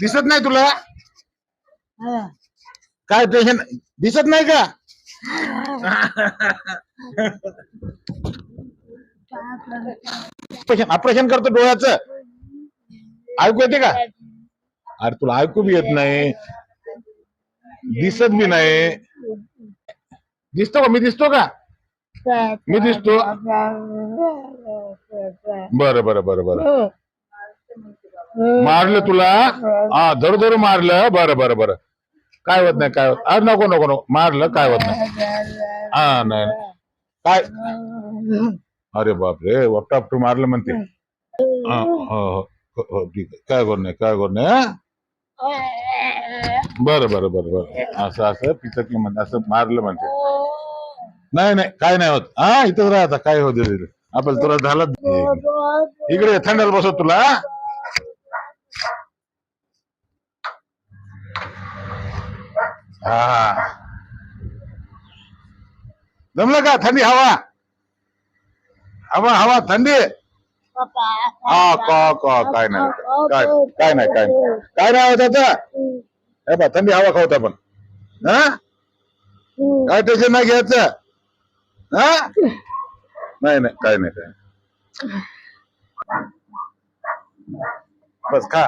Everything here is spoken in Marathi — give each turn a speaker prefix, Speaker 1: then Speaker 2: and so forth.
Speaker 1: दिसत नाही तुला काय टेन्शन दिसत नाही का ऑपरेशन करतो डोळ्याचं ऐकू येते का अरे तुला ऐकू बी येत नाही दिसत बी नाही दिसतो का मी दिसतो का मी दिसतो बरं बरं बरं बरं मारलं तुला हा धरू धरू मारलं बरं बरं बरं काय होत नाही काय होत अरे नको नको नको मारलं काय होत नाही हा नाही काय अरे बापरे वपटापटू मारलं म्हणते हा हो हो ठीक आहे काय करू नाही काय करू नाही बरं बरं बरं बरं असं असं पिचकलं म्हणते असं मारलं म्हणते नाही नाही काय नाही होत हा इथंच राहता काय होत आपल्याला तुला झालं इकडे थंडाला बसव तुला हा जमलं का थंडी हवा हवा हवा थंडी हा काय नाही काय काय नाही काय नाही काय नाही होत आता बा थंडी हवा खावत आपण हा काय टेन्शन नाही घ्यायचं हा नाही नाही काय नाही काय बस खा